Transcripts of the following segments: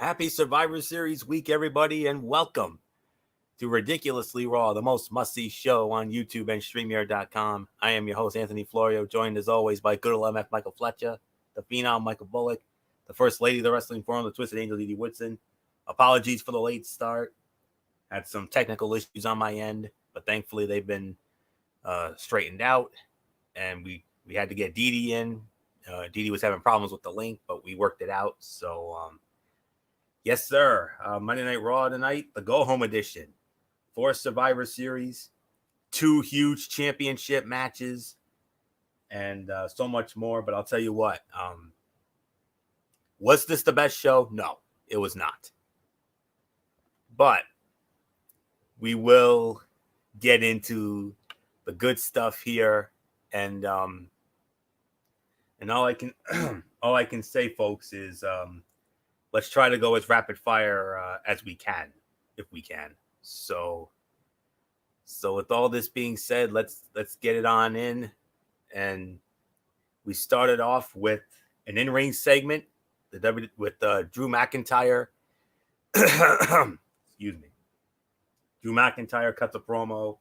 Happy Survivor Series week, everybody, and welcome to Ridiculously Raw, the most must-see show on YouTube and StreamYard.com. I am your host, Anthony Florio, joined as always by good old MF Michael Fletcher, the Phenom Michael Bullock, the First Lady of the Wrestling Forum, the Twisted Angel Dee Woodson. Apologies for the late start. Had some technical issues on my end, but thankfully they've been straightened out, and we had to get Dee in. Dee was having problems with the link, but we worked it out, so... Yes, sir. Monday Night Raw tonight, the go-home edition. 4 Survivor Series, 2 huge championship matches, and so much more. But I'll tell you what, was this the best show? No, it was not. But we will get into the good stuff here, and all I can say, folks, is let's try to go as rapid fire as we can, if we can. So with all this being said, let's get it on in. And we started off with an in-ring segment with Drew McIntyre. Excuse me. Drew McIntyre cuts a promo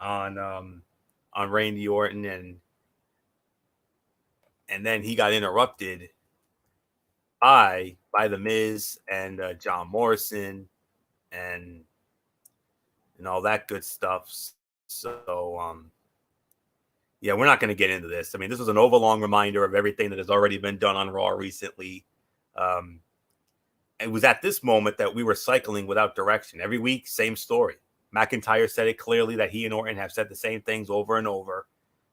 on Randy Orton, and then he got interrupted by the Miz and John Morrison and all that good stuff. So yeah, we're not going to get into this. I mean, this was an overlong reminder of everything that has already been done on Raw recently. It was at this moment that we were cycling without direction. Every week, same story. McIntyre said it clearly that he and Orton have said the same things over and over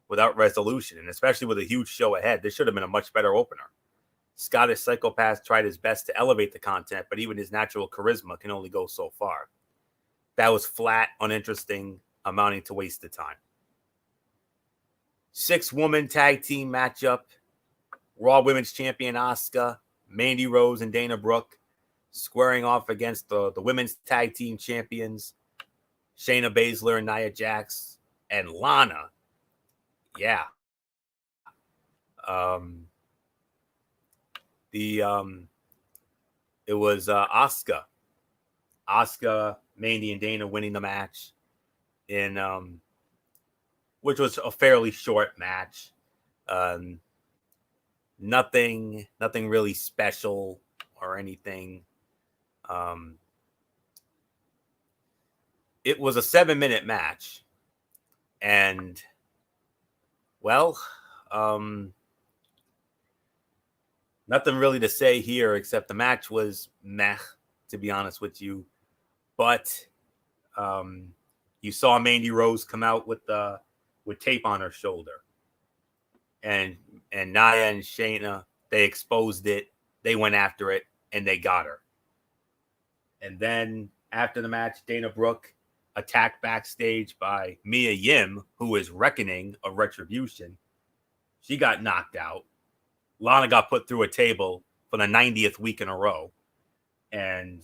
without resolution, and especially with a huge show ahead, this should have been a much better opener. Scottish Psychopath tried his best to elevate the content, but even his natural charisma can only go so far. That was flat, uninteresting, amounting to wasted time. 6-woman tag team matchup. Raw Women's Champion Asuka, Mandy Rose, and Dana Brooke squaring off against the Women's Tag Team Champions, Shayna Baszler and Nia Jax, and Lana. Yeah. It was Asuka, Mandy, and Dana winning the match in which was a fairly short match. Nothing really special or anything. It was a 7-minute match, and well, nothing really to say here except the match was meh, to be honest with you. But you saw Mandy Rose come out with tape on her shoulder, and Nia and Shayna, they exposed it, they went after it, and they got her. And then after the match, Dana Brooke attacked backstage by Mia Yim, who is Reckoning of Retribution. She got knocked out. Lana got put through a table for the 90th week in a row. And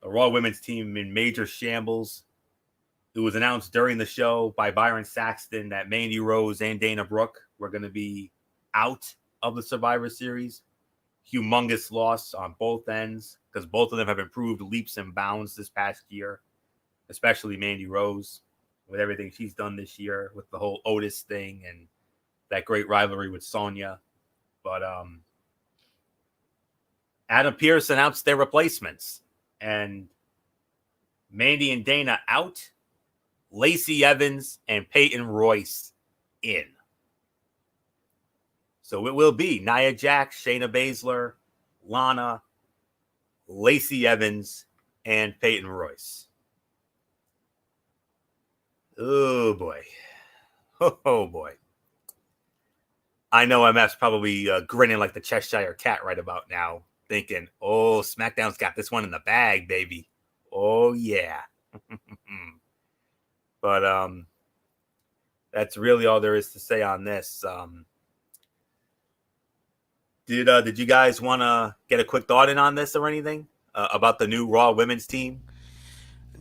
the Raw Women's team in major shambles. It was announced during the show by Byron Saxton that Mandy Rose and Dana Brooke were going to be out of the Survivor Series. Humongous loss on both ends, because both of them have improved leaps and bounds this past year, especially Mandy Rose, with everything she's done this year with the whole Otis thing and that great rivalry with Sonya. But Adam Pearce announced their replacements, and Mandy and Dana out, Lacey Evans and Peyton Royce in. So it will be Nia Jax, Shayna Baszler, Lana, Lacey Evans, and Peyton Royce. Oh, boy. Oh, boy. I know MF's probably grinning like the Cheshire Cat right about now, thinking, oh, SmackDown's got this one in the bag, baby. Oh, yeah. But that's really all there is to say on this. Did you guys want to get a quick thought in on this or anything about the new Raw Women's team?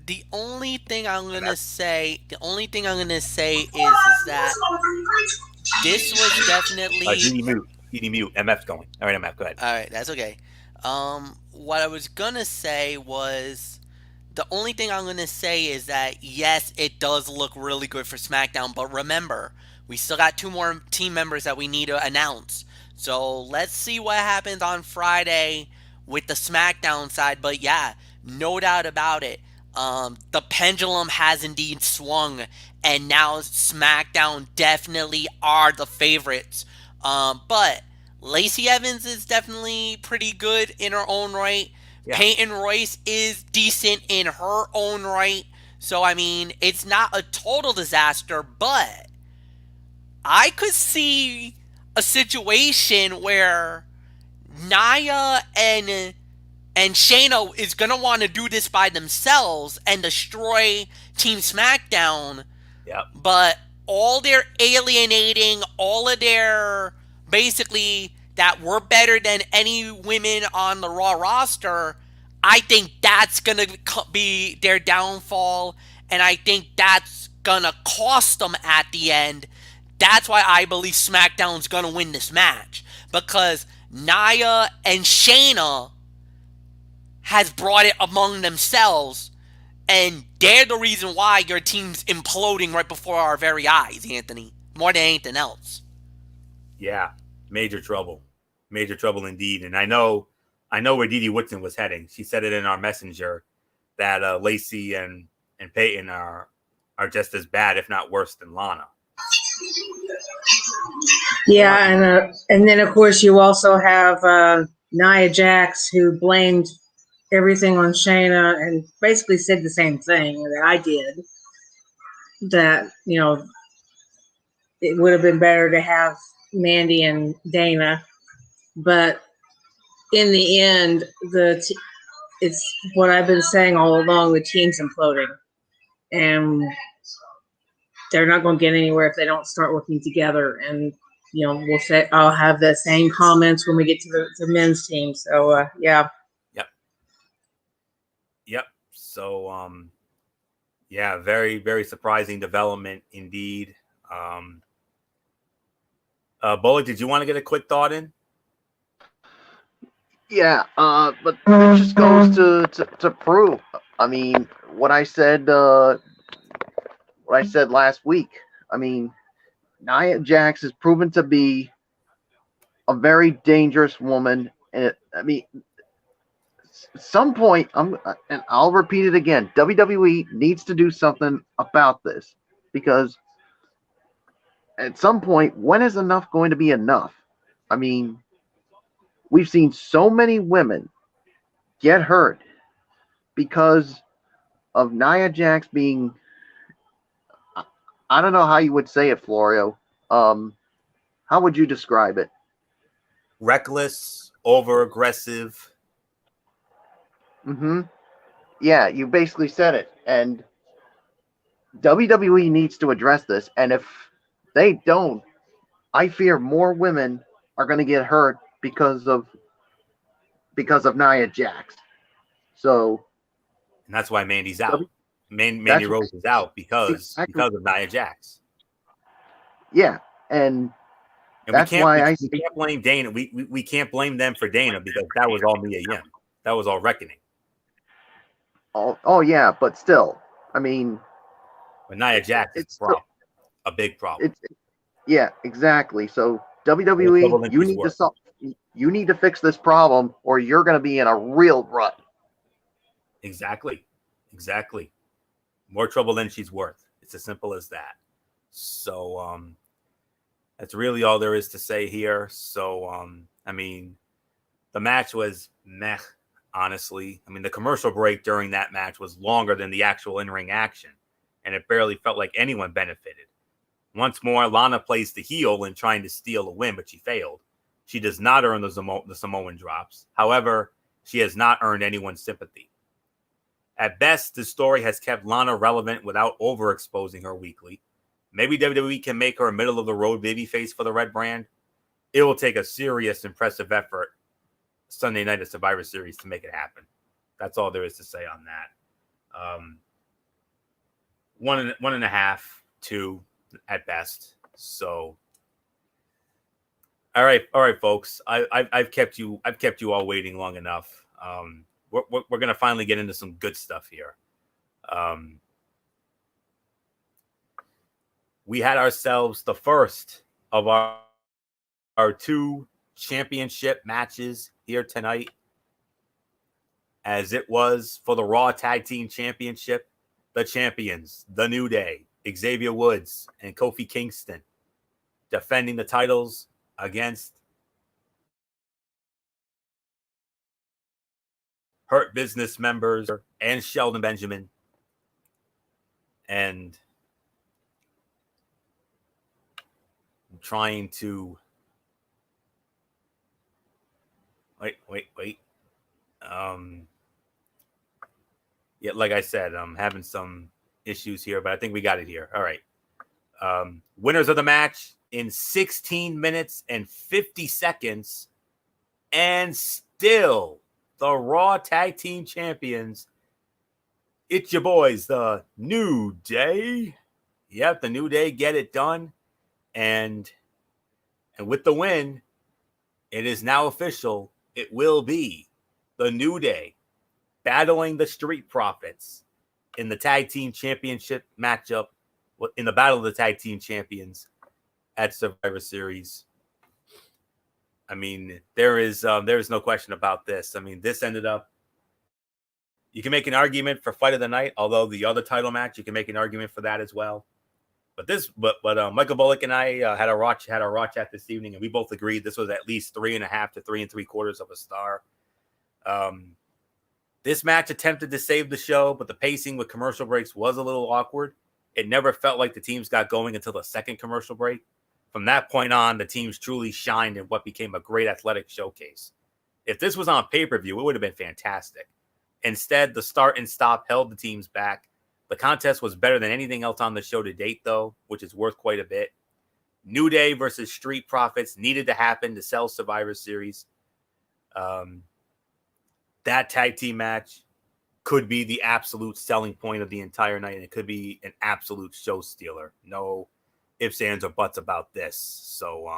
The only thing I'm gonna say is that this was definitely. Mute. MF's going. All right, MF, go ahead. All right, that's okay. What I was gonna say was the only thing I'm gonna say is that yes, it does look really good for SmackDown, but remember, we still got 2 more team members that we need to announce. So let's see what happens on Friday with the SmackDown side. But yeah, no doubt about it. The pendulum has indeed swung, and now SmackDown definitely are the favorites. But Lacey Evans is definitely pretty good in her own right. Yeah. Peyton Royce is decent in her own right. So, I mean, it's not a total disaster, but I could see a situation where Nia and Shayna is going to want to do this by themselves and destroy Team SmackDown. Yep. But all their alienating, all of their basically that we're better than any women on the Raw roster, I think that's going to be their downfall. And I think that's going to cost them at the end. That's why I believe SmackDown's going to win this match. Because Nia and Shayna has brought it among themselves, and they're the reason why your team's imploding right before our very eyes, Anthony. More than anything else. Yeah, major trouble indeed. And I know where Dee Woodson was heading. She said it in our messenger that Lacey and Peyton are just as bad, if not worse, than Lana. Yeah, and then of course you also have Nia Jax, who blamed everything on Shayna and basically said the same thing that I did. That, you know, it would have been better to have Mandy and Dana, but in the end, it's what I've been saying all along: the team's imploding, and they're not going to get anywhere if they don't start working together. And you know, I'll have the same comments when we get to the men's team. So yeah. Yep. So yeah, very, very surprising development indeed. Bullock, did you want to get a quick thought in? Yeah, but it just goes to prove. I mean, what I said last week. I mean, Nia Jax has proven to be a very dangerous woman, and at some point, and I'll repeat it again. WWE needs to do something about this, because at some point, when is enough going to be enough? I mean, we've seen so many women get hurt because of Nia Jax being, I don't know how you would say it, Florio. How would you describe it? Reckless, over aggressive. Mm-hmm. Yeah, you basically said it. And WWE needs to address this. And if they don't, I fear more women are going to get hurt because of Nia Jax. So, and that's why Mandy's out. Mandy Rose is out because of Nia Jax. Yeah, and that's why we can't blame Dana. We can't blame them for Dana, because that was all Mia Yim. That was all reckoning. Oh yeah, but still, I mean, but Nia Jax is a big problem. Yeah, exactly. So WWE, you need to fix this problem, or you're going to be in a real rut. Exactly. More trouble than she's worth. It's as simple as that. So that's really all there is to say here. So I mean, the match was meh, honestly. I mean, the commercial break during that match was longer than the actual in-ring action, and it barely felt like anyone benefited. Once more, Lana plays the heel in trying to steal a win, but she failed. She does not earn the Samoan drops. However, she has not earned anyone's sympathy. At best, this story has kept Lana relevant without overexposing her weekly. Maybe WWE can make her a middle-of-the-road babyface for the Red brand. It will take a serious, impressive effort Sunday night at Survivor Series to make it happen. That's all there is to say on that. 1.5, 2 at best. So All right, folks. I've kept you all waiting long enough. We're gonna finally get into some good stuff here. We had ourselves the first of our two championship matches here tonight, as it was for the Raw Tag Team Championship. The champions, The New Day, Xavier Woods and Kofi Kingston, defending the titles against Hurt Business members and Shelton Benjamin. And I'm trying to wait. Yeah, like I said, I'm having some issues here, but I think we got it here. All right. Winners of the match in 16 minutes and 50 seconds, and still the Raw Tag Team Champions. It's your boys, the New Day. Yep, the New Day get it done. And with the win, it is now official. It will be the New Day battling the Street Profits in the Tag Team Championship matchup, in the Battle of the Tag Team Champions at Survivor Series. I mean, there is no question about this. I mean, this ended up, you can make an argument for Fight of the Night, although the other title match, you can make an argument for that as well. But Michael Bullock and I had a raw chat this evening, and we both agreed this was at least 3.5 to 3 3/4 of a star. This match attempted to save the show, but the pacing with commercial breaks was a little awkward. It never felt like the teams got going until the second commercial break. From that point on, the teams truly shined in what became a great athletic showcase. If this was on pay-per-view, it would have been fantastic. Instead, the start and stop held the teams back. The contest was better than anything else on the show to date, though, which is worth quite a bit. New Day versus Street Profits needed to happen to sell Survivor Series. That tag team match could be the absolute selling point of the entire night, and it could be an absolute show stealer. No ifs, ands, or buts about this. So,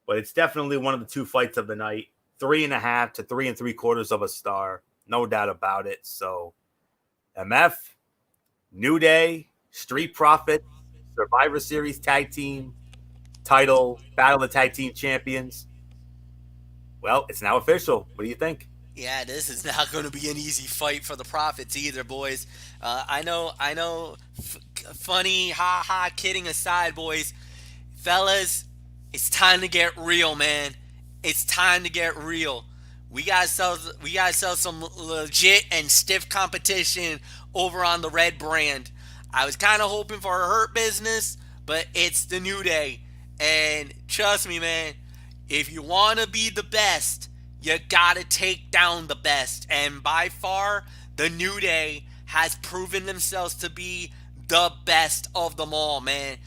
but it's definitely one of the two fights of the night. 3.5 to 3 3/4 of a star. No doubt about it. So, MF, New Day, Street Profit, Survivor Series Tag Team title, Battle of the Tag Team Champions. Well, it's now official. What do you think? Yeah, this is not going to be an easy fight for the Profits either, boys. I know. Funny, kidding aside, boys. Fellas, it's time to get real, man. It's time to get real. We gotta sell some legit and stiff competition over on the Red brand. I was kind of hoping for a Hurt Business, but it's the New Day. And trust me, man, if you want to be the best, you gotta take down the best. And by far, the New Day has proven themselves to be the best of them all, man.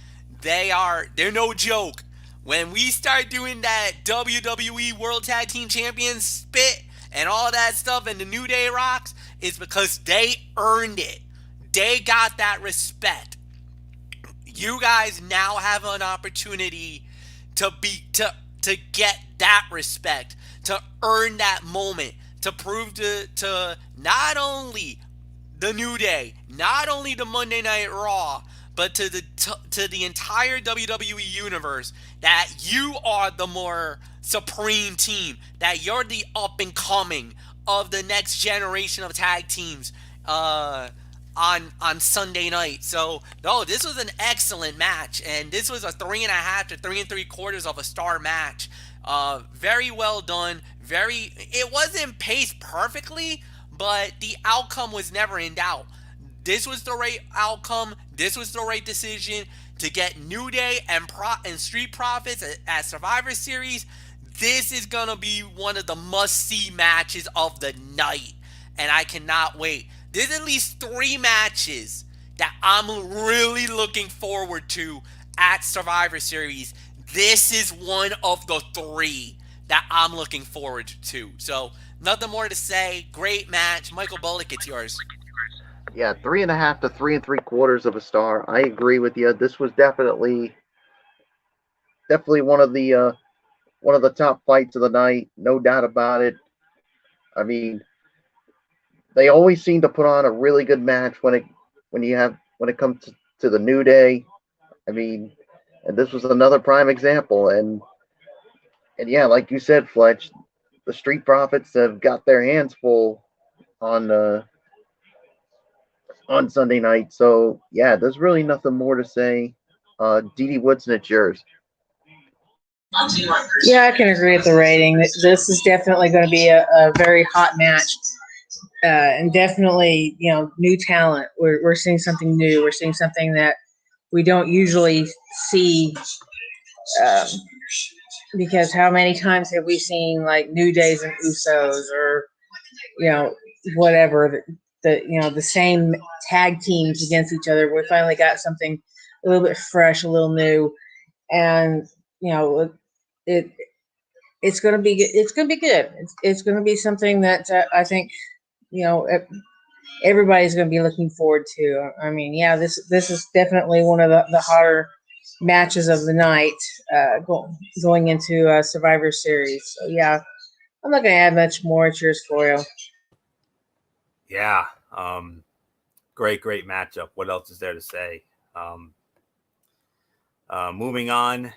They're no joke. When we start doing that WWE World Tag Team Champions spit and all that stuff and the New Day rocks, it's because they earned it. They got that respect. You guys now have an opportunity to get that respect, to earn that moment, to prove to not only the New Day, not only the Monday Night Raw, but to the entire WWE universe that you are the more supreme team, that you're the up and coming of the next generation of tag teams on Sunday night. So, no, this was an excellent match, and this was a 3.5 to 3 3/4 of a star match. Very well done. It wasn't paced perfectly, but the outcome was never in doubt. This was the right outcome. This was the right decision to get New Day and Street Profits at Survivor Series. This is going to be one of the must-see matches of the night, and I cannot wait. There's at least 3 matches that I'm really looking forward to at Survivor Series. This is one of the 3 that I'm looking forward to. So, nothing more to say. Great match. Michael Bullock, it's yours. Yeah, 3.5 to 3 3/4 of a star. I agree with you. This was definitely one of the one of the top fights of the night, no doubt about it. I mean, they always seem to put on a really good match when it comes to the New Day. I mean, and this was another prime example. And yeah, like you said, Fletch, the Street Profits have got their hands full on Sunday night. So yeah, there's really nothing more to say. Dee Woodson, it's yours. Yeah, I can agree with the rating. This is definitely going to be a very hot match. And definitely, new talent. We're seeing something new. We're seeing something that we don't usually see. Because how many times have we seen like New Days and Usos, or whatever, the same tag teams against each other? We finally got something a little bit fresh, a little new, and it's going to be good. It's going to be something that I think everybody's going to be looking forward to. I mean, yeah, this is definitely one of the hotter matches of the night going into Survivor Series. So yeah, I'm not going to add much more. It's yours, Florio. Yeah, great matchup. What else is there to say? Moving on,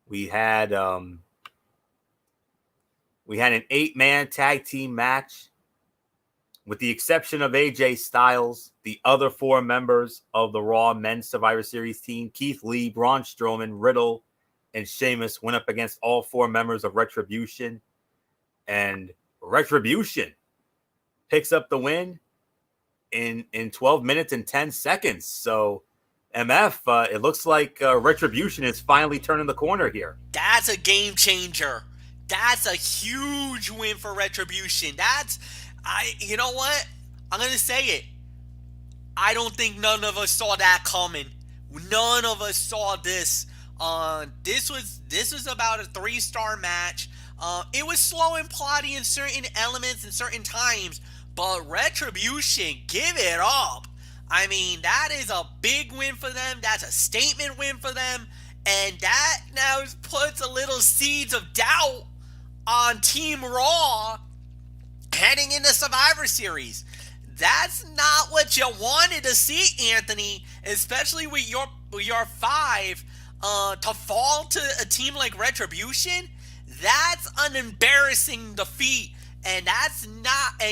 we had an 8-man tag team match. With the exception of AJ Styles, the other 4 members of the Raw Men's Survivor Series team, Keith Lee, Braun Strowman, Riddle, and Sheamus, went up against all 4 members of Retribution. And Retribution picks up the win in 12 minutes and 10 seconds. So, MF, it looks like Retribution is finally turning the corner here. That's a game changer. That's a huge win for Retribution. You know what? I'm going to say it. I don't think none of us saw that coming. None of us saw this. This was about a 3-star match. It was slow and plotty in certain elements and certain times, but Retribution, give it up. I mean, that is a big win for them. That's a statement win for them. And that now puts a little seeds of doubt on Team Raw heading into Survivor Series. That's not what you wanted to see, Anthony, especially with your 5 to fall to a team like Retribution. That's an embarrassing defeat, and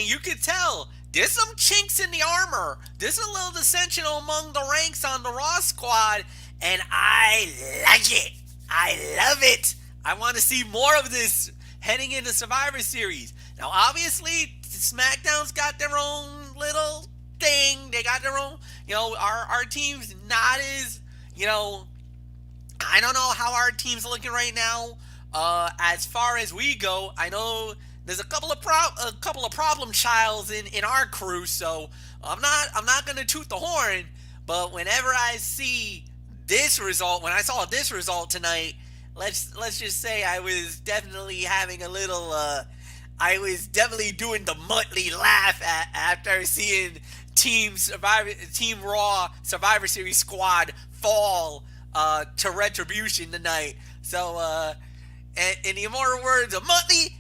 you could tell there's some chinks in the armor. There's a little dissension among the ranks on the Raw squad, and I like it. I love it. I want to see more of this heading into Survivor Series. Now, obviously, SmackDown's got their own little thing. They got their own, our team's not as, I don't know how our team's looking right now. As far as we go, I know there's a couple of problem childs in our crew, so I'm not gonna toot the horn. But whenever I see this result, when I saw this result tonight, let's just say I was definitely having a little. I was definitely doing the motley laugh after seeing Team Raw Survivor Series squad fall to Retribution tonight. So, in the immortal words of Motley,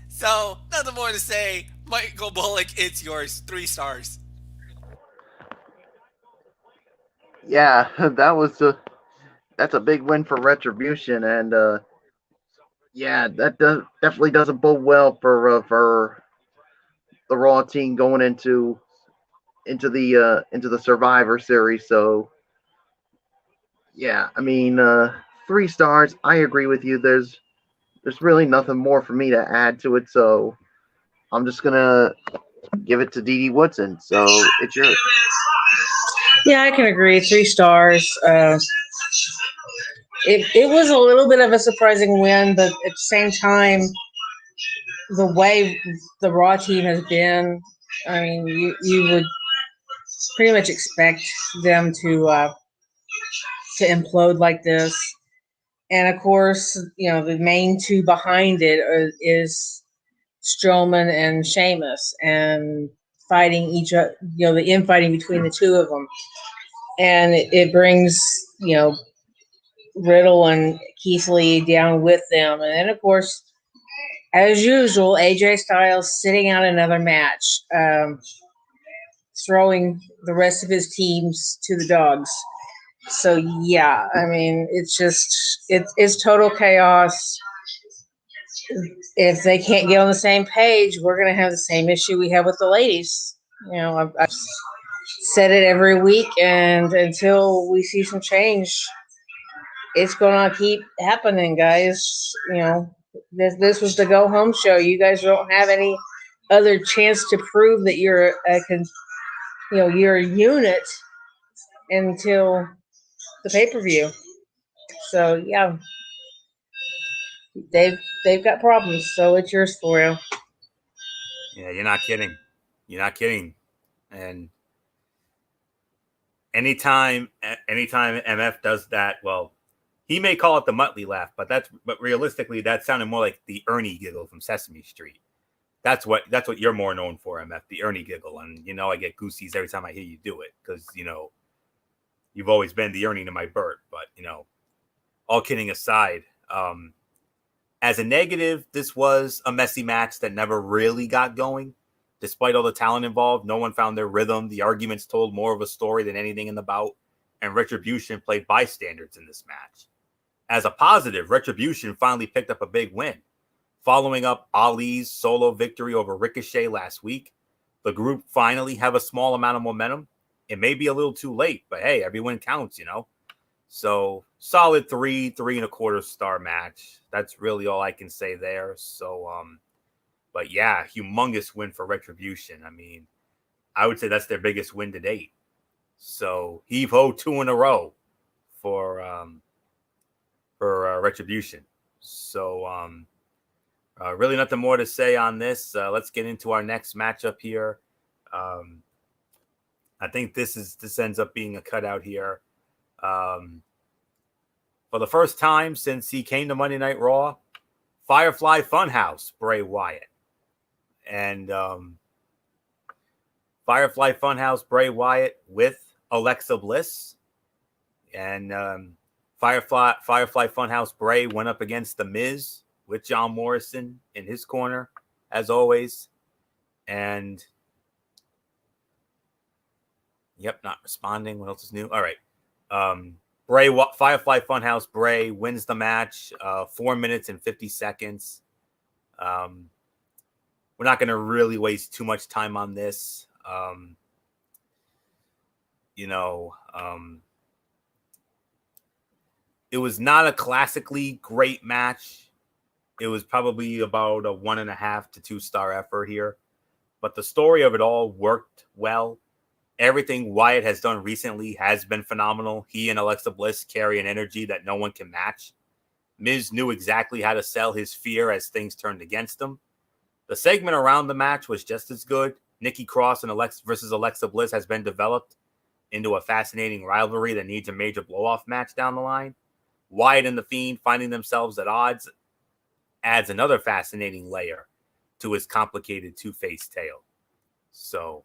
so nothing more to say. Michael Bullock, it's yours. 3 stars. Yeah, that's a big win for Retribution, and yeah, that definitely doesn't bode well for the Raw team going into the Survivor Series. So yeah, I mean, 3 stars. I agree with you. There's really nothing more for me to add to it. So I'm just gonna give it to Dee Woodson. So it's yours. Yeah, I can agree. 3 stars. It was a little bit of a surprising win, but at the same time, the way the Raw team has been, I mean, you would pretty much expect them to implode like this. And of course, the main 2 behind it is Strowman and Sheamus, and fighting each other, the infighting between the 2 of them. and it brings, Riddle and Keith Lee down with them. And then, of course, as usual, AJ Styles sitting out another match, throwing the rest of his teams to the dogs. So, yeah, I mean, it's total chaos. If they can't get on the same page, we're going to have the same issue we have with the ladies. I've said it every week, and until we see some change, it's going to keep happening, guys. This was the go home show. You guys don't have any other chance to prove that you're you're a unit until the pay-per-view. So yeah, they've got problems. So it's yours for you. Yeah, you're not kidding. You're not kidding. And anytime MF does that, well, he may call it the Muttley laugh, but realistically that sounded more like the Ernie giggle from Sesame Street. That's what you're more known for, MF, the Ernie giggle. And I get goosies every time I hear you do it because you've always been the Ernie to my Bert. But all kidding aside, as a negative, this was a messy match that never really got going. Despite all the talent involved, no one found their rhythm. The arguments told more of a story than anything in the bout, and Retribution played bystanders in this match. As a positive, Retribution finally picked up a big win. Following up Ali's solo victory over Ricochet last week, the group finally have a small amount of momentum. It may be a little too late, but hey, every win counts, So solid 3.25 star match. That's really all I can say there. So, but yeah, humongous win for Retribution. I mean, I would say that's their biggest win to date. So heave-ho 2 in a row for Retribution. So really nothing more to say on this. Let's get into our next matchup here. I think this ends up being a cutout here. For the first time since he came to Monday Night Raw, Firefly Funhouse, Bray Wyatt. And Firefly Funhouse, Bray Wyatt with Alexa Bliss. And Firefly Funhouse, Bray went up against The Miz with John Morrison in his corner, as always. And, yep, not responding. What else is new? All right. Firefly Funhouse, Bray wins the match, 4 minutes and 50 seconds. We're not going to really waste too much time on this. It was not a classically great match. It was probably about a 1.5 to 2 star effort here. But the story of it all worked well. Everything Wyatt has done recently has been phenomenal. He and Alexa Bliss carry an energy that no one can match. Miz knew exactly how to sell his fear as things turned against him. The segment around the match was just as good. Nikki Cross and versus Alexa Bliss has been developed into a fascinating rivalry that needs a major blow-off match down the line. Wyatt and The Fiend finding themselves at odds adds another fascinating layer to his complicated two-faced tale. So,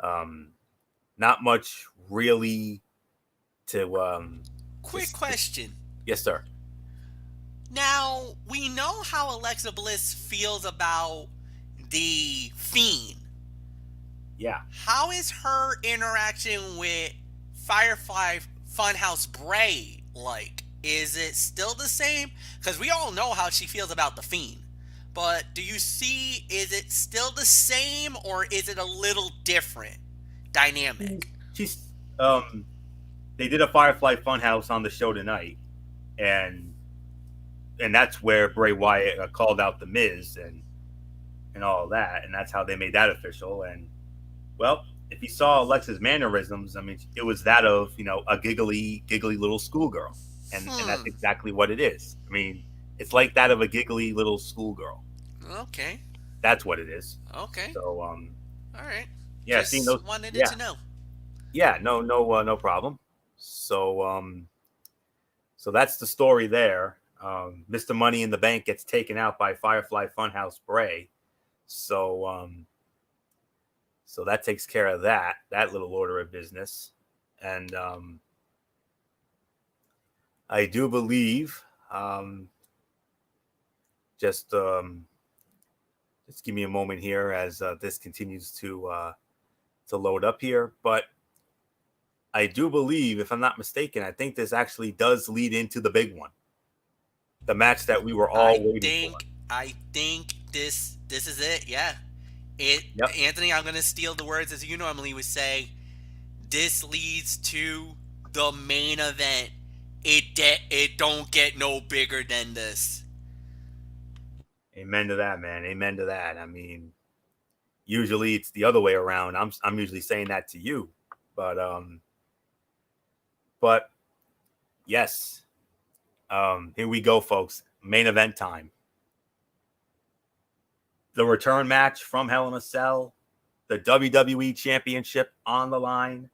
not much really to... Quick question. Yes, sir. Now, we know how Alexa Bliss feels about the Fiend. Yeah. How is her interaction with Firefly Funhouse Bray like? Is it still the same? Because we all know how she feels about the Fiend. But do you see, is it still the same or is it a little different dynamic? She's they did a Firefly Funhouse on the show tonight, and that's where Bray Wyatt called out The Miz and all that, and that's how they made that official. And well, if you saw Alexa's mannerisms, I mean, it was that of a giggly little schoolgirl, and that's exactly what it is. I mean, it's like that of a giggly little schoolgirl. Okay. That's what it is. Okay. So all right. Yeah, just seeing those. Wanted Yeah. to know. Yeah. No problem. So so that's the story there. Mr. Money in the Bank gets taken out by Firefly Funhouse Bray. So so that takes care of that little order of business. And I do believe, just give me a moment here as this continues to load up here. But I do believe, if I'm not mistaken, I think this actually does lead into the big one, the match that we were all waiting for. I think this is it. Yeah. It. Yep. Anthony, I'm gonna steal the words as you normally would say. This leads to the main event. It don't get no bigger than this. Amen to that, man. Amen to that. I mean, usually it's the other way around. I'm usually saying that to you, but yes. Here we go, folks. Main event time. The return match from Hell in a Cell. The WWE Championship on the line.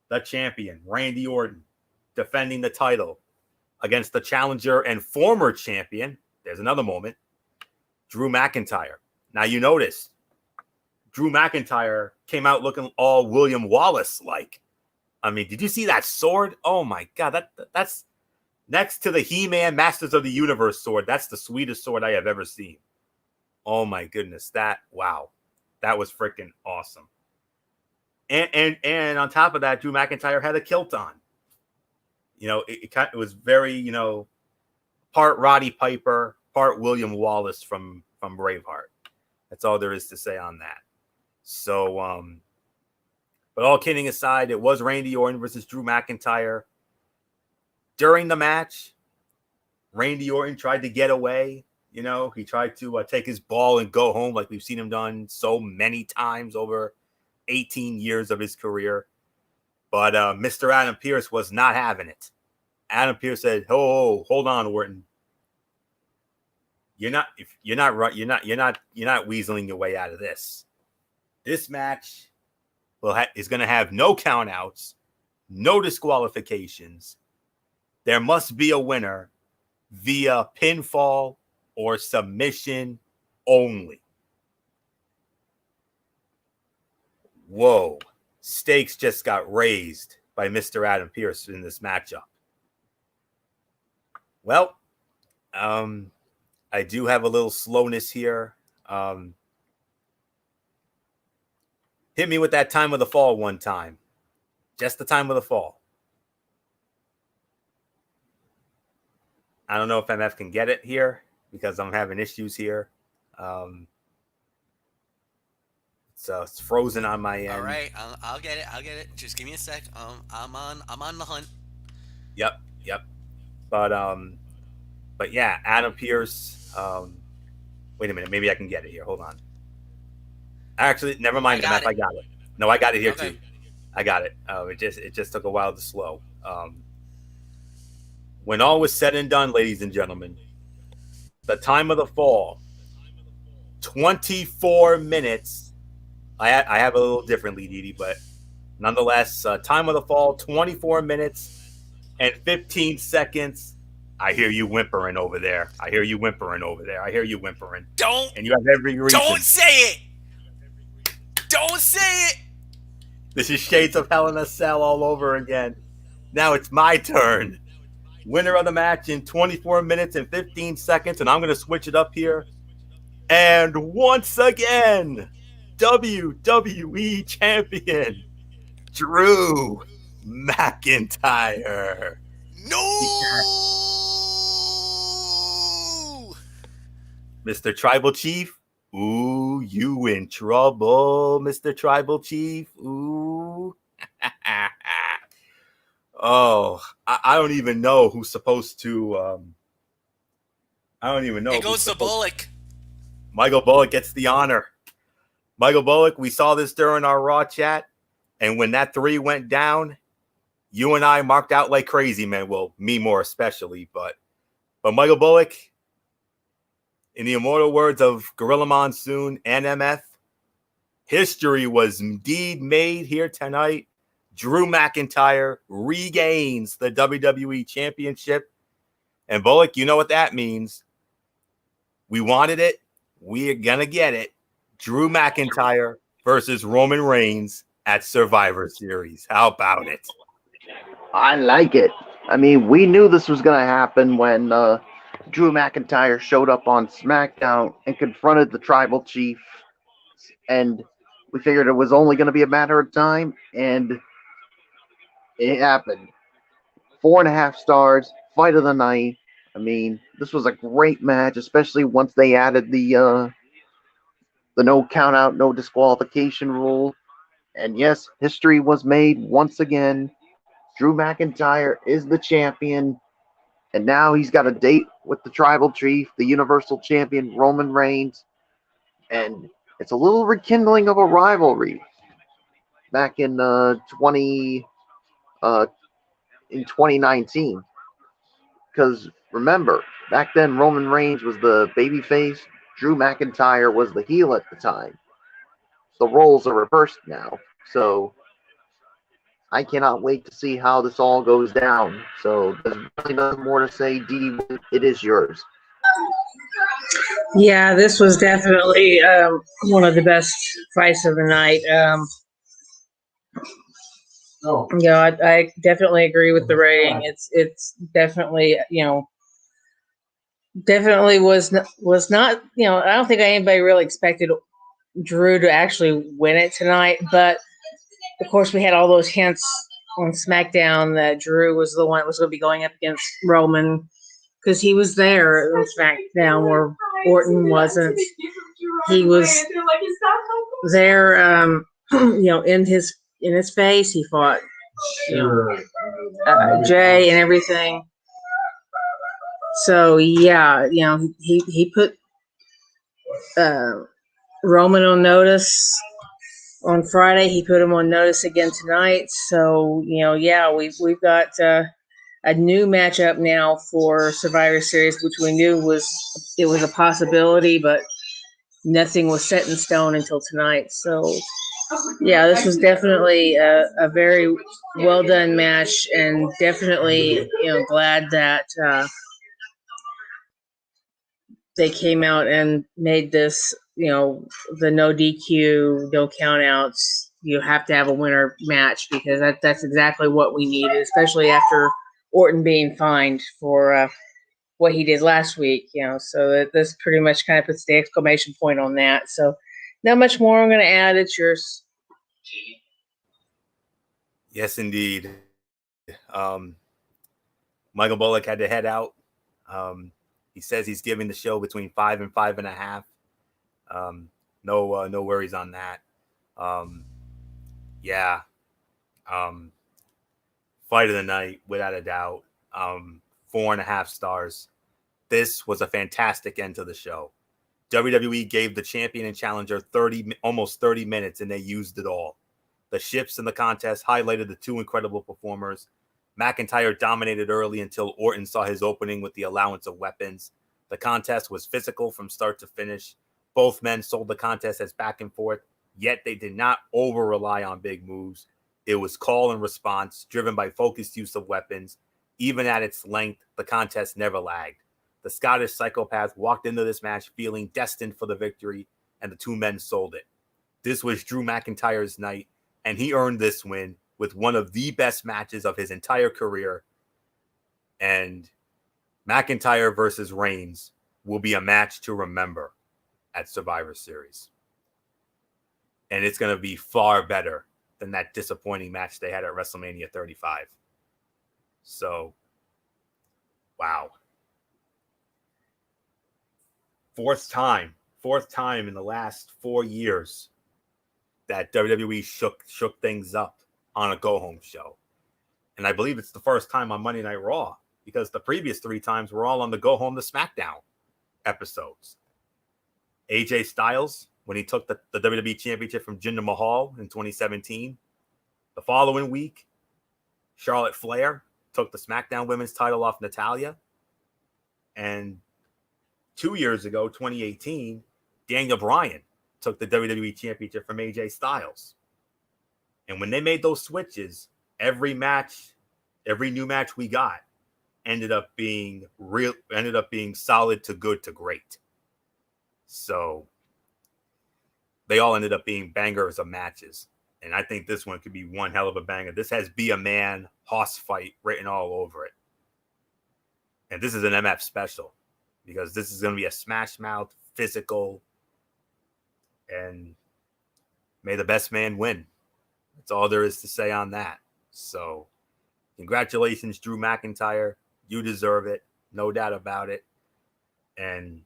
The champion, Randy Orton, defending the title against the challenger and former champion. There's another moment. Drew McIntyre. Now, you notice Drew McIntyre came out looking all William Wallace-like. I mean, did you see that sword? Oh, my God. That's next to the He-Man Masters of the Universe sword. That's the sweetest sword I have ever seen. Oh, my goodness. Wow. That was freaking awesome. And on top of that, Drew McIntyre had a kilt on. You know, it was very, you know, part Roddy Piper, part William Wallace from Braveheart. That's all there is to say on that. So, but all kidding aside, it was Randy Orton versus Drew McIntyre. During the match, Randy Orton tried to get away. You know, he tried to take his ball and go home like we've seen him done so many times over 18 years of his career. But Mr. Adam Pearce was not having it. Adam Pearce said, "Oh, hold on, Orton. You're not weaseling your way out of this. This match is going to have no countouts, no disqualifications. There must be a winner via pinfall or submission only." Whoa. Stakes just got raised by Mr. Adam Pearce in this matchup. Well, I do have a little slowness here. Hit me with that time of the fall one time. Just the time of the fall. I don't know if MF can get it here because I'm having issues here. So it's frozen on my end. All right, I'll get it. Just give me a sec. I'm on the hunt. Yep. But yeah, Adam Pearce. Wait a minute, maybe I can get it here. Hold on. Actually, never mind. I got it. No, I got it here too. I got it. It just took a while to slow. When all was said and done, ladies and gentlemen, the time of the fall, 24 minutes. I have a little differently, Didi, but nonetheless, time of the fall, 24 minutes and 15 seconds. I hear you whimpering over there. I hear you whimpering. Don't. And you have every reason. Don't say it. Don't say it. This is Shades of Hell in a Cell all over again. Now it's my turn. Winner of the match in 24 minutes and 15 seconds, and I'm going to switch it up here. And once again, WWE Champion, Drew McIntyre. No! Mr. Tribal Chief, ooh, you in trouble, Mr. Tribal Chief. Ooh. Oh, I don't even know who's supposed to. I don't even know. It goes to Bullock. Michael Bullock gets the honor. Michael Bullock, we saw this during our Raw chat, and when that 3 went down, you and I marked out like crazy, man. Well, me more especially, but Michael Bullock, in the immortal words of Gorilla Monsoon and MF, history was indeed made here tonight. Drew McIntyre regains the WWE Championship. And Bullock, you know what that means. We wanted it. We are going to get it. Drew McIntyre versus Roman Reigns at Survivor Series. How about it? I like it. I mean, we knew this was going to happen when Drew McIntyre showed up on SmackDown and confronted the Tribal Chief, and we figured it was only going to be a matter of time, and it happened. 4.5 stars, fight of the night. I mean, this was a great match, especially once they added the no count out, no disqualification rule. And yes, history was made once again. Drew McIntyre is the champion, and now he's got a date with the Tribal Chief, the Universal Champion Roman Reigns, and it's a little rekindling of a rivalry. Back in 2019, because remember, back then Roman Reigns was the babyface, Drew McIntyre was the heel at the time. The roles are reversed now, so I cannot wait to see how this all goes down. So there's really nothing more to say. Dee, it is yours. Yeah, this was definitely one of the best fights of the night. I definitely agree with the rating. It's definitely definitely was not I don't think anybody really expected Drew to actually win it tonight, but of course we had all those hints on SmackDown that Drew was the one that was going to be going up against Roman because he was there on SmackDown where Orton wasn't. He was there, in his face. He fought, Jay and everything. So yeah, he put Roman on notice on Friday. He put him on notice again tonight. So we've got a new matchup now for Survivor Series, which we knew was a possibility, but nothing was set in stone until tonight. So yeah, this was definitely a very well done match, and definitely glad that they came out and made this the no DQ, no countouts. You have to have a winner match because that's exactly what we needed, especially after Orton being fined for what he did last week. So this pretty much kind of puts the exclamation point on that. So not much more I'm going to add. It's yours. Yes, indeed. Michael Bullock had to head out. He says he's giving the show between 5 and 5.5. No worries on that. Fight of the night, without a doubt. 4.5 stars. This was a fantastic end to the show. WWE gave the champion and challenger almost 30 minutes, and they used it all. The shifts in the contest highlighted the two incredible performers. McIntyre dominated early until Orton saw his opening with the allowance of weapons. The contest was physical from start to finish. Both men sold the contest as back and forth, yet they did not over-rely on big moves. It was call and response, driven by focused use of weapons. Even at its length, the contest never lagged. The Scottish psychopath walked into this match feeling destined for the victory, and the two men sold it. This was Drew McIntyre's night, and he earned this win with one of the best matches of his entire career. And McIntyre versus Reigns will be a match to remember at Survivor Series. And it's going to be far better than that disappointing match they had at WrestleMania 35. So, wow. Fourth time in the last 4 years that WWE shook things up on a go-home show. And I believe it's the first time on Monday Night Raw, because the previous 3 times were all on the go-home to SmackDown episodes. AJ Styles, when he took the WWE Championship from Jinder Mahal in 2017. The following week, Charlotte Flair took the SmackDown Women's title off Natalya. And 2 years ago, 2018, Daniel Bryan took the WWE Championship from AJ Styles. And when they made those switches, every new match we got ended up being solid to good to great. So they all ended up being bangers of matches. And I think this one could be one hell of a banger. This has Be a Man, Hoss Fight written all over it. And this is an MF special because this is going to be a smash mouth, physical, and may the best man win. That's all there is to say on that. So, congratulations, Drew McIntyre. You deserve it. No doubt about it. And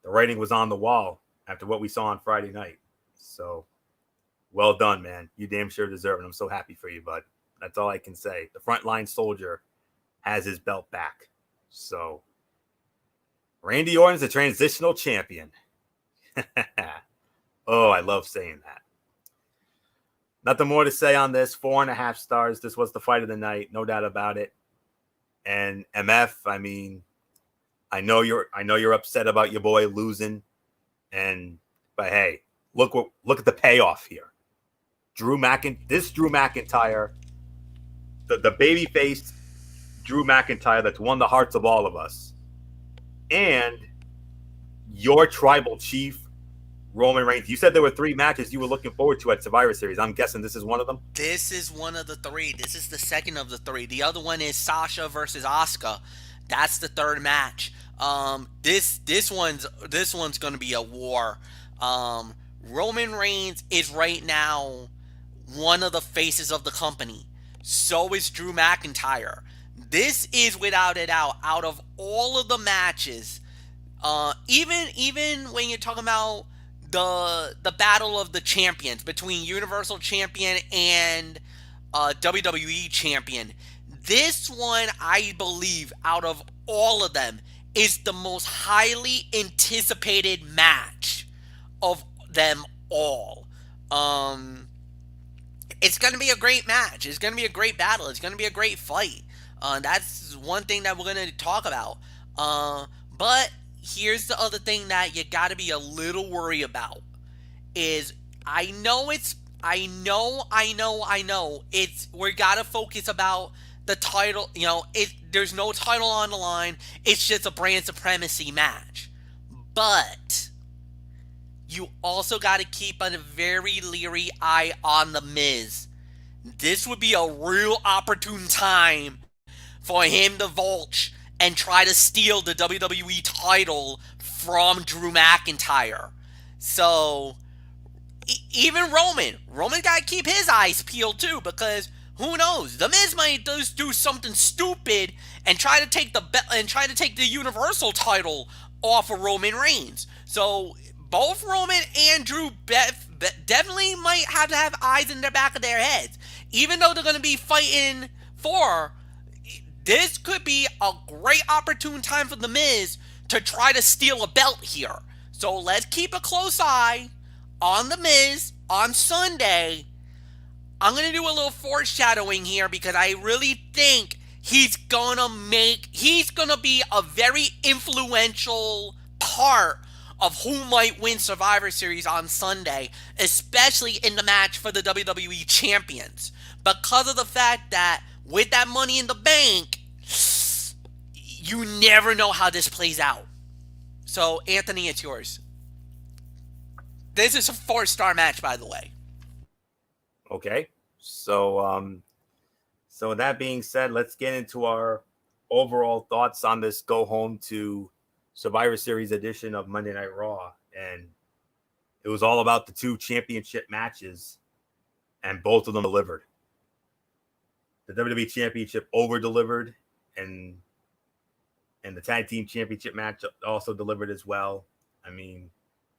the writing was on the wall after what we saw on Friday night. So, well done, man. You damn sure deserve it. I'm so happy for you, bud. That's all I can say. The frontline soldier has his belt back. So, Randy Orton's a transitional champion. Oh, I love saying that. Nothing more to say on this. 4.5 stars. This was the fight of the night, no doubt about it. And MF, I mean, I know you're upset about your boy losing, but hey, look at the payoff here. Drew McIntyre, the baby-faced Drew McIntyre that's won the hearts of all of us, and your tribal chief, Roman Reigns. You said there were 3 matches you were looking forward to at Survivor Series. I'm guessing this is one of them? This is one of the 3. This is the second of the 3. The other one is Sasha versus Asuka. That's the third match. This one's going to be a war. Roman Reigns is right now one of the faces of the company. So is Drew McIntyre. This is without a doubt, out of all of the matches, even when you're talking about the battle of the champions between Universal Champion and WWE Champion, this one, I believe, out of all of them, is the most highly anticipated match of them all. It's going to be a great match. It's going to be a great battle. It's going to be a great fight. That's one thing that we're going to talk about. But here's the other thing that you got to be a little worried about is I know we got to focus about the title. There's no title on the line. It's just a brand supremacy match. But you also got to keep a very leery eye on The Miz. This would be a real opportune time for him to vulture and try to steal the WWE title from Drew McIntyre. So, even Roman got to keep his eyes peeled too, because who knows? The Miz might just do something stupid and try to take the Universal title off of Roman Reigns. So, both Roman and Drew definitely might have to have eyes in the back of their heads. Even though they're going to be fighting for, this could be a great opportune time for The Miz to try to steal a belt here. So let's keep a close eye on The Miz on Sunday. I'm going to do a little foreshadowing here because I really think he's going to be a very influential part of who might win Survivor Series on Sunday, especially in the match for the WWE Champions. Because of the fact that with that Money in the Bank, you never know how this plays out. So, Anthony, it's yours. This is a 4-star match, by the way. Okay. So with that being said, let's get into our overall thoughts on this go home to Survivor Series edition of Monday Night Raw. And it was all about the 2 championship matches, and both of them delivered. The WWE Championship over-delivered, and the Tag Team Championship match also delivered as well. I mean,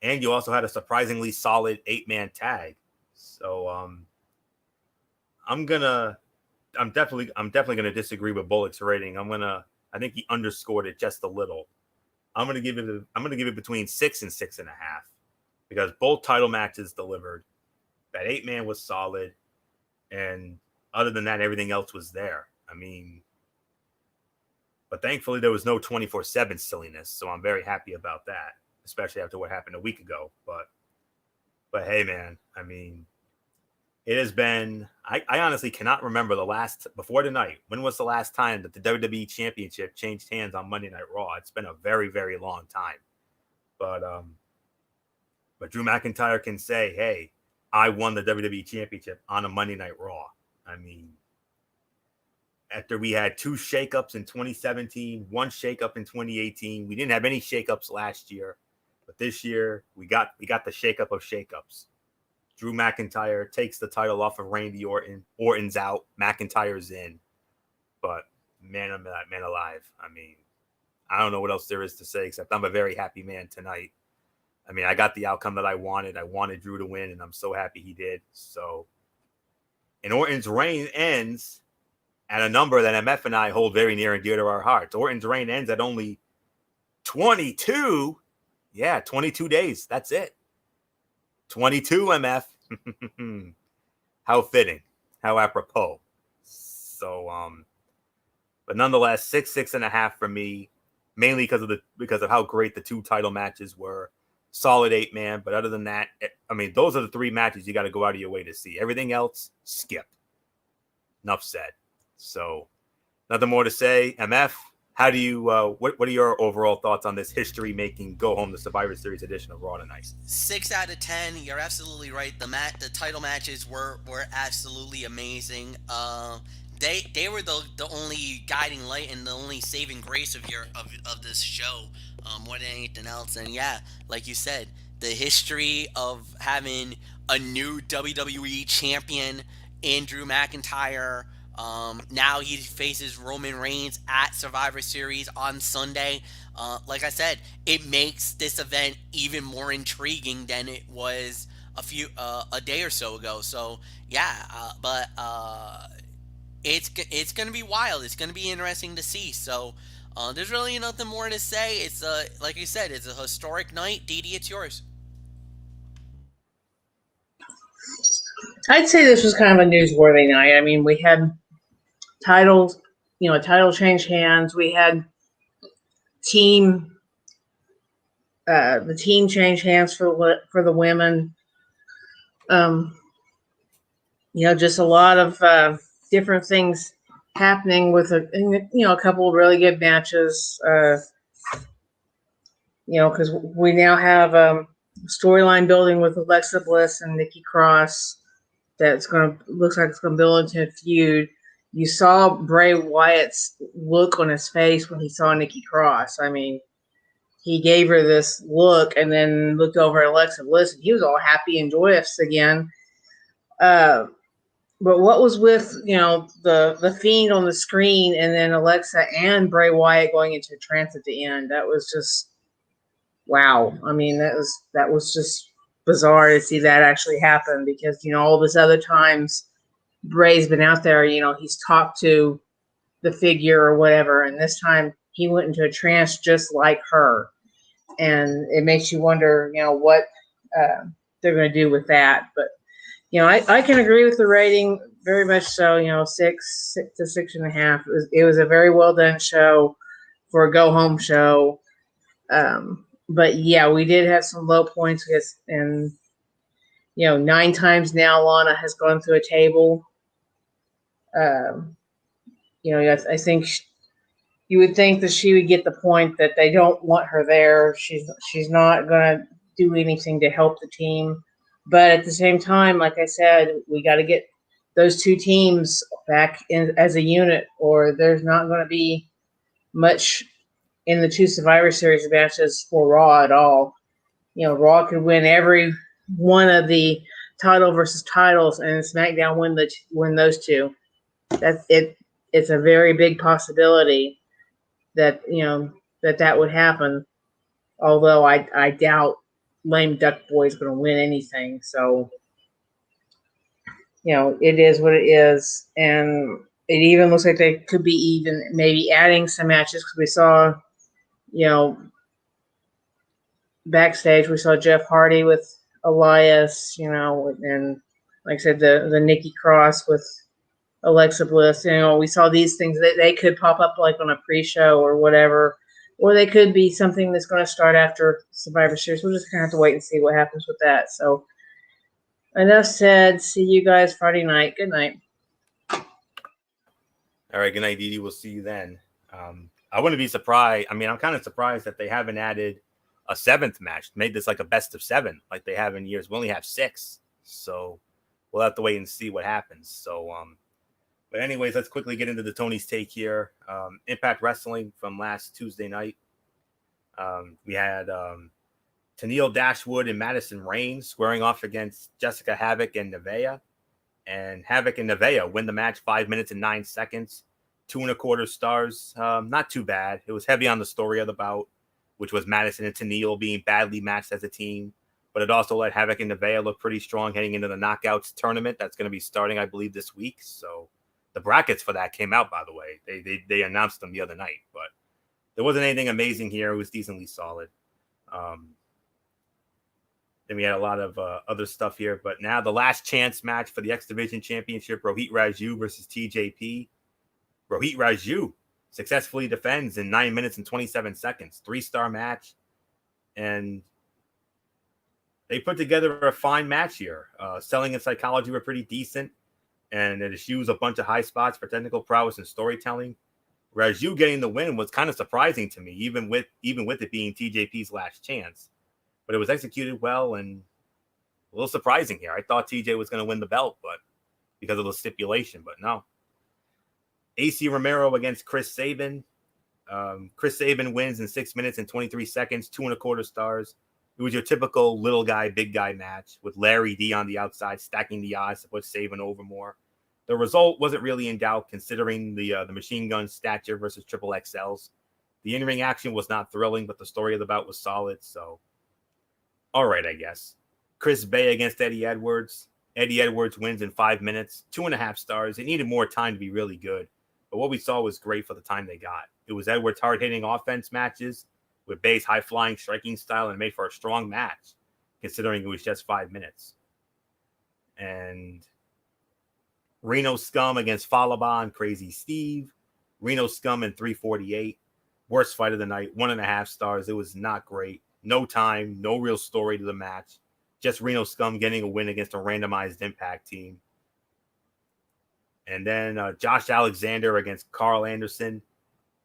and you also had a surprisingly solid 8-man tag. So I'm definitely gonna disagree with Bullock's rating. I think he underscored it just a little. I'm gonna give it between 6 and 6.5, because both title matches delivered. That 8-man was solid, and other than that, everything else was there. I mean, but thankfully there was no 24/7 silliness, so I'm very happy about that, especially after what happened a week ago. But hey, man, I mean, it has been. I honestly cannot remember before tonight. When was the last time that the WWE Championship changed hands on Monday Night Raw? It's been a very, very long time. But Drew McIntyre can say, "Hey, I won the WWE Championship on a Monday Night Raw. I mean, after we had 2 shakeups in 2017, 1 shakeup in 2018, we didn't have any shakeups last year, but this year we got the shakeup of shakeups. Drew McIntyre takes the title off of Randy Orton. Orton's out, McIntyre's in. But man alive. I mean, I don't know what else there is to say except I'm a very happy man tonight. I mean, I got the outcome that I wanted. I wanted Drew to win, and I'm so happy he did. So, and Orton's reign ends at a number that MF and I hold very near and dear to our hearts. Orton's reign ends at only 22. Yeah, 22 days. That's it. 22, MF. How fitting. How apropos. So, but nonetheless, 6.5 for me, mainly because of how great the 2 title matches were. Solid 8-man, but other than that, I mean, those are the 3 matches you got to go out of your way to see. Everything else, skip. Enough said. So, nothing more to say. MF, how do you? What are your overall thoughts on this history-making go home the Survivor Series edition of Raw tonight? 6 out of 10. You're absolutely right. The title matches were absolutely amazing. They were the only guiding light and the only saving grace of this show, more than anything else. And yeah, like you said, the history of having a new WWE champion in Drew McIntyre. Now he faces Roman Reigns at Survivor Series on Sunday. Like I said, it makes this event even more intriguing than it was a day or so ago. So yeah, but it's gonna be wild. It's gonna be interesting to see. So there's really nothing more to say. It's like you said, it's a historic night. Didi, it's yours. I'd say this was kind of a newsworthy night. I mean, we had titles, a title change hands. We had the team change hands for the women. Just a lot of different things happening with a couple of really good matches. Because we now have storyline building with Alexa Bliss and Nikki Cross. Looks like it's gonna build into a feud. You saw Bray Wyatt's look on his face when he saw Nikki Cross. I mean, he gave her this look and then looked over at Alexa Bliss, and he was all happy and joyous again. But what was with the Fiend on the screen and then Alexa and Bray Wyatt going into a trance at the end? That was just wow. I mean, that was just bizarre to see that actually happen because all this other times Bray's been out there, he's talked to the figure or whatever, and this time he went into a trance just like her, and it makes you wonder, what they're going to do with that. But I can agree with the rating very much so. 6 to 6.5. It was a very well done show for a go home show. But yeah, we did have some low points, and 9 times now Lana has gone through a table. I think you would think that she would get the point that they don't want her there. She's not going to do anything to help the team. But at the same time, like I said, we got to get those 2 teams back in as a unit, or there's not going to be much in the 2 Survivor Series matches for Raw at all. Raw could win every one of the title versus titles, and SmackDown win those 2. That's it. It's a very big possibility that that would happen. Although I doubt Lame Duck Boy is going to win anything. So it is what it is, and it even looks like they could be even maybe adding some matches because we saw. Backstage we saw Jeff Hardy with Elias, and like I said, the Nikki Cross with Alexa Bliss. We saw these things that they could pop up like on a pre-show or whatever, or they could be something that's going to start after Survivor Series. We're just going to have to wait and see what happens with that. So enough said. See you guys Friday night. Good night. All right. Good night, Didi. We'll see you then. I wouldn't be surprised. I mean, I'm kind of surprised that they haven't added a 7th match, made this like a best of 7 like they have in years. We only have 6. So we'll have to wait and see what happens. So, but anyways, let's quickly get into the Tony's take here. Impact Wrestling from last Tuesday night. We had Tennille Dashwood and Madison Rain squaring off against Jessica Havoc and Nevaeh. And Havoc and Nevaeh win the match 5 minutes and 9 seconds, 2.25 stars. Not too bad. It was heavy on the story of the bout, which was Madison and Tennille being badly matched as a team. But it also let Havoc and Nevaeh look pretty strong heading into the Knockouts tournament that's going to be starting, I believe, this week. So the brackets for that came out, by the way. They announced them the other night, but there wasn't anything amazing here. It was decently solid. Then we had a lot of other stuff here. But now the last chance match for the X Division Championship, Rohit Raju versus TJP. Rohit Raju successfully defends in 9 minutes and 27 seconds. 3-star match. And they put together a fine match here. Selling and psychology were pretty decent. And it eschews a bunch of high spots for technical prowess and storytelling. Raju getting the win was kind of surprising to me, even with it being TJP's last chance. But it was executed well and a little surprising here. I thought TJ was going to win the belt, but because of the stipulation, but no. AC Romero against Chris Sabin. Chris Sabin wins in 6 minutes and 23 seconds, 2.25 stars. It was your typical little guy, big guy match with Larry D on the outside, stacking the odds to put Sabin over more. The result wasn't really in doubt, considering the machine gun stature versus triple XLs. The in-ring action was not thrilling, but the story of the bout was solid, so all right, I guess. Chris Bay against Eddie Edwards. Eddie Edwards wins in 5 minutes, 2.5 stars. It needed more time to be really good, but what we saw was great for the time they got. It was Edwards' hard-hitting offense matches with Bay's high-flying striking style and made for a strong match, considering it was just 5 minutes. And Reno Scum against Falaba and Crazy Steve. Reno Scum in 3:48. Worst fight of the night, 1.5 stars. It was not great. No time, no real story to the match. Just Reno Scum getting a win against a randomized Impact team. And then Josh Alexander against Carl Anderson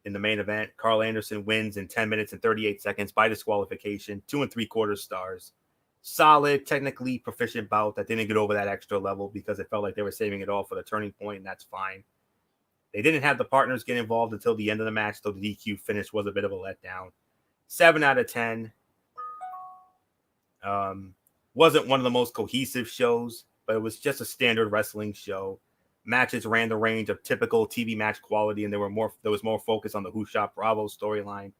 in the main event. Carl Anderson wins in 10 minutes and 38 seconds by disqualification, 2.75 stars. Solid, technically proficient bout that didn't get over that extra level because it felt like they were saving it all for the turning point, and that's fine. They didn't have the partners get involved until the end of the match, though the DQ finish was a bit of a letdown. 7 out of 10. Wasn't one of the most cohesive shows, but it was just a standard wrestling show. Matches ran the range of typical TV match quality, and there was more focus on the Who Shot Bravo storyline,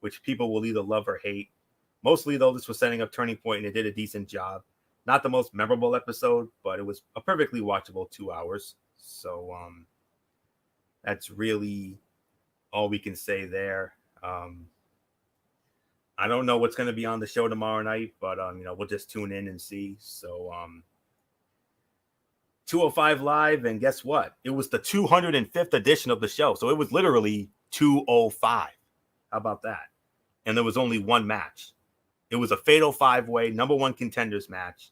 which people will either love or hate. Mostly, though, this was setting up Turning Point, and it did a decent job. Not the most memorable episode, but it was a perfectly watchable 2 hours. So that's really all we can say there. I don't know what's going to be on the show tomorrow night, but we'll just tune in and see. So 205 Live, and guess what? It was the 205th edition of the show, so it was literally 205. How about that? And there was only one match. It was a fatal 5-way number 1 contenders match.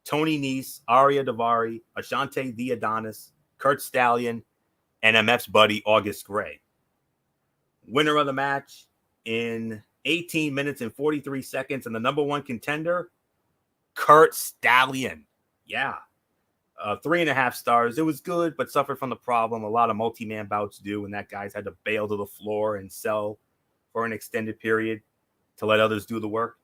Tony Nese, Aria Daivari, Ashante the Adonis, Kurt Stallion, and MF's buddy August Gray. Winner of the match in 18 minutes and 43 seconds, and the number 1 contender, Kurt Stallion. Yeah. 3.5 stars. It was good, but suffered from the problem a lot of multi-man bouts do, and that guys had to bail to the floor and sell for an extended period to let others do the work.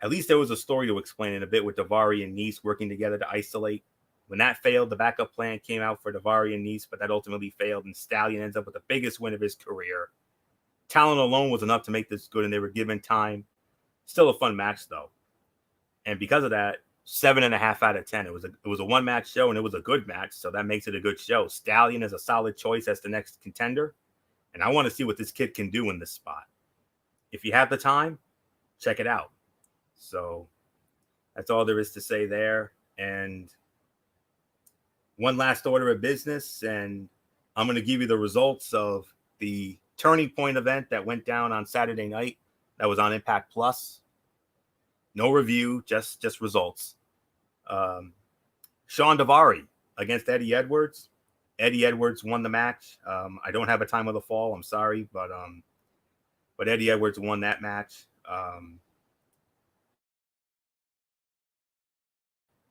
At least there was a story to explain in a bit with Daivari and Nese working together to isolate. When that failed, the backup plan came out for Daivari and Nese, but that ultimately failed, and Stallion ends up with the biggest win of his career. Talent alone was enough to make this good, and they were given time. Still a fun match, though. And because of that, 7.5 out of 10. It was a one-match show, and it was a good match, so that makes it a good show. Stallion is a solid choice as the next contender, and I want to see what this kid can do in this spot. If you have the time, check it out. So that's all there is to say there. And one last order of business, and I'm going to give you the results of the Turning Point event that went down on Saturday night. That was on Impact Plus. No review, just results. Sean Daivari against Eddie Edwards. Eddie Edwards won the match. I don't have a time of the fall. I'm sorry, but Eddie Edwards won that match.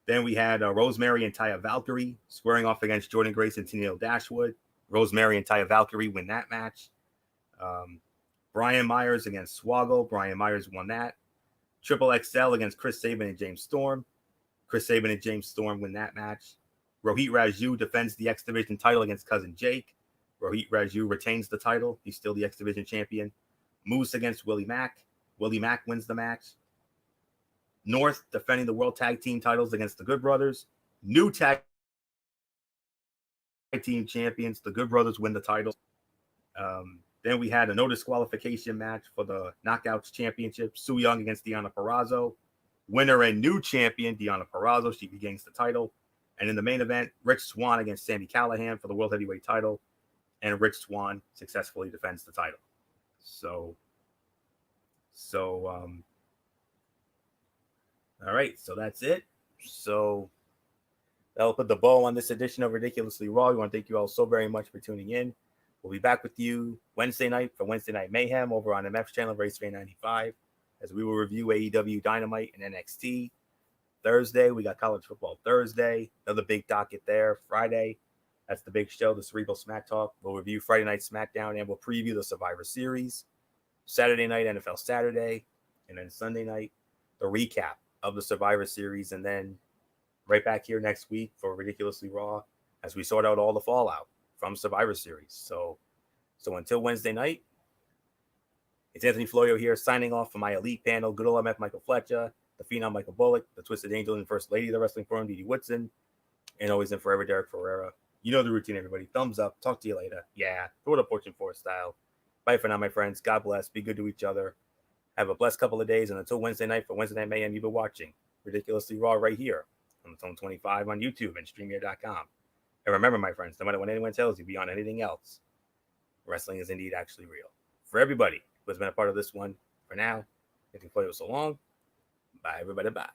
Then we had Rosemary and Taya Valkyrie squaring off against Jordan Grace and Tennille Dashwood. Rosemary and Taya Valkyrie win that match. Brian Myers against Swoggle. Brian Myers won that. Triple XL against Chris Sabin and James Storm. Chris Sabin and James Storm win that match. Rohit Raju defends the X Division title against Cousin Jake. Rohit Raju retains the title. He's still the X Division champion. Moose against Willie Mack. Willie Mack wins the match. North defending the World Tag Team titles against the Good Brothers. New Tag Team champions. The Good Brothers win the titles. Then we had a no disqualification match for the Knockouts Championship. Su Yung against Deonna Purrazzo. Winner and new champion, Deonna Purrazzo. She regains the title. And in the main event, Rich Swann against Sami Callihan for the World Heavyweight title. And Rich Swann successfully defends the title. So all right, so that's it. So that'll put the bow on this edition of Ridiculously Raw. We want to thank you all so very much for tuning in. We'll be back with you Wednesday night for Wednesday Night Mayhem over on MF's channel, Raceway 95, as we will review AEW Dynamite and NXT. Thursday, we got College Football Thursday. Another big docket there. Friday, that's the big show, the Cerebral Smack Talk. We'll review Friday Night SmackDown and we'll preview the Survivor Series. Saturday night, NFL Saturday. And then Sunday night, the recap of the Survivor Series. And then right back here next week for Ridiculously Raw as we sort out all the fallout from Survivor Series. So until Wednesday night, it's Anthony Florio here signing off for my elite panel. Good old MF Michael Fletcher, the Phenom Michael Bullock, the Twisted Angel and First Lady of the Wrestling Forum, Dee Woodson, and always and forever, Derek Ferreira. You know the routine, everybody. Thumbs up. Talk to you later. Yeah. Throw it up Fortune 4 style. Bye for now, my friends. God bless. Be good to each other. Have a blessed couple of days. And until Wednesday night for Wednesday Night Mayhem, you've been watching Ridiculously Raw right here on the Tone 25 on YouTube and StreamYard.com. And remember, my friends, no matter what anyone tells you beyond anything else, wrestling is indeed actually real. For everybody who has been a part of this one, for now, if you play it so long, bye, everybody. Bye.